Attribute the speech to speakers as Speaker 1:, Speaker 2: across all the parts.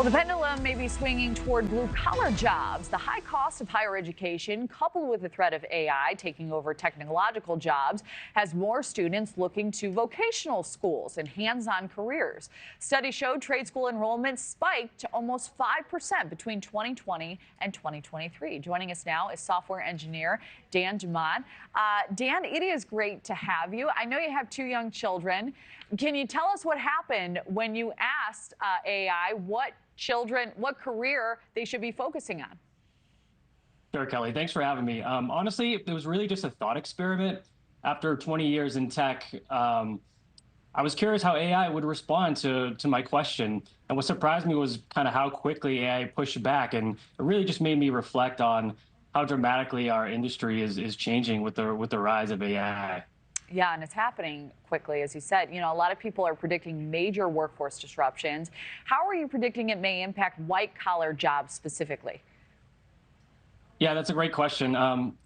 Speaker 1: Well, the pendulum may be swinging toward blue-collar jobs. The high cost of higher education, coupled with the threat of AI taking over technological jobs, has more students looking to vocational schools and hands-on careers. Studies showed trade school enrollment spiked to almost 5% between 2020 and 2023. Joining us now is software engineer Dan Dumont. Dan, it is great to have you. I know you have two young children. Can you tell us what happened when you asked AI what career they should be focusing on?
Speaker 2: Sure, Kelly. Thanks for having me. Honestly, it was really just a thought experiment. After 20 years in tech, I was curious how AI would respond to my question. And what surprised me was kind of how quickly AI pushed back. And it really just made me reflect on how dramatically our industry is changing with the rise of AI.
Speaker 1: Yeah, and it's happening quickly, as you said. You know, a lot of people are predicting major workforce disruptions. How are you predicting it may impact white-collar jobs specifically?
Speaker 2: Yeah, that's a great question.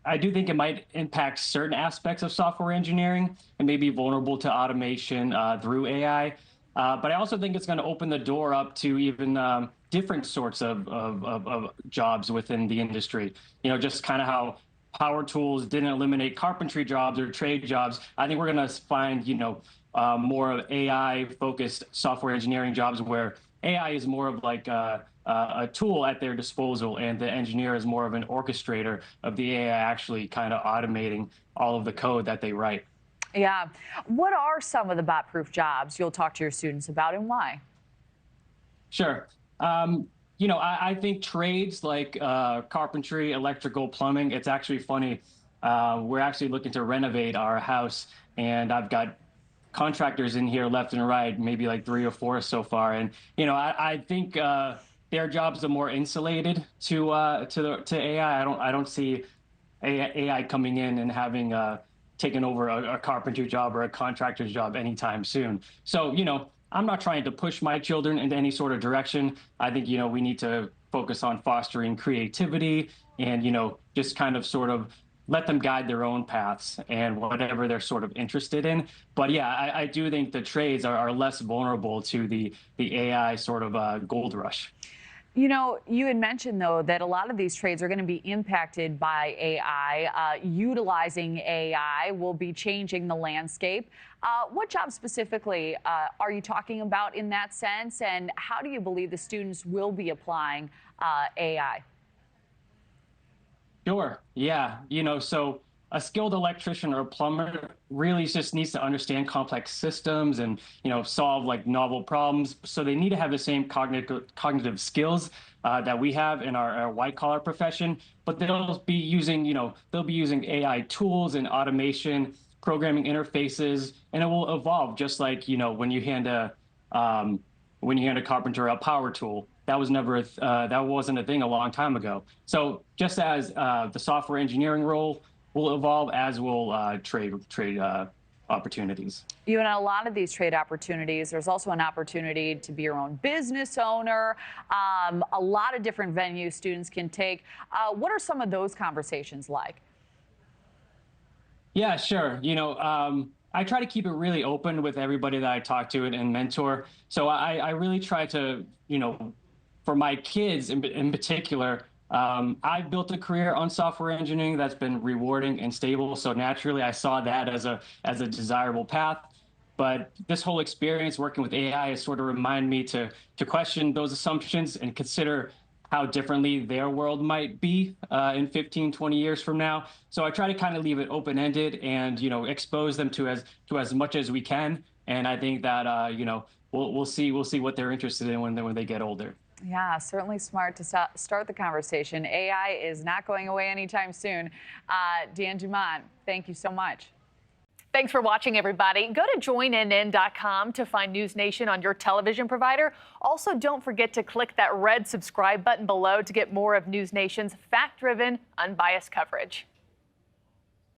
Speaker 2: I do think it might impact certain aspects of software engineering and may be vulnerable to automation through AI. But I also think it's going to open the door up to even different sorts of jobs within the industry. You know, just kind of how power tools didn't eliminate carpentry jobs or trade jobs. I think we're going to find, more AI-focused software engineering jobs where AI is more of like a tool at their disposal, and the engineer is more of an orchestrator of the AI actually kind of automating all of the code that they write.
Speaker 1: Yeah. What are some of the bot-proof jobs you'll talk to your students about, and why?
Speaker 2: Sure. I think trades like carpentry, electrical, plumbing, it's actually funny. We're actually looking to renovate our house, and I've got contractors in here left and right, maybe like 3 or 4 so far. And, I think their jobs are more insulated to AI. I don't see AI coming in and having taken over a carpentry job or a contractor's job anytime soon. So, I'm not trying to push my children into any sort of direction. I think, we need to focus on fostering creativity and, just kind of sort of let them guide their own paths and whatever they're sort of interested in. But yeah, I do think the trades are less vulnerable to the AI sort of gold rush.
Speaker 1: You had mentioned, though, that a lot of these trades are going to be impacted by AI. Utilizing AI will be changing the landscape. What jobs specifically are you talking about in that sense, and how do you believe the students will be applying AI?
Speaker 2: Sure. Yeah. So a skilled electrician or a plumber really just needs to understand complex systems and, solve like novel problems. So they need to have the same cognitive skills that we have in our white collar profession, but they'll be using AI tools and automation, programming interfaces, and it will evolve just like, when you hand a carpenter a power tool. That wasn't a thing a long time ago. So just as the software engineering role will evolve, as will trade opportunities.
Speaker 1: In a lot of these trade opportunities, there's also an opportunity to be your own business owner. A lot of different venues students can take. What are some of those conversations like?
Speaker 2: Yeah, sure. I try to keep it really open with everybody that I talk to and mentor. So I really try to, for my kids in particular, I've built a career on software engineering that's been rewarding and stable. So naturally, I saw that as a desirable path. But this whole experience working with AI has sort of reminded me to question those assumptions and consider how differently their world might be in 15, 20 years from now. So I try to kind of leave it open-ended and, expose them to as much as we can. And I think that, we'll see what they're interested in when they get older.
Speaker 1: Yeah, certainly smart to start the conversation. AI is not going away anytime soon. Dan Dumont, thank you so much.
Speaker 3: Thanks for watching, everybody. Go to joinnn.com to find NewsNation on your television provider. Also, don't forget to click that red subscribe button below to get more of NewsNation's fact-driven, unbiased coverage.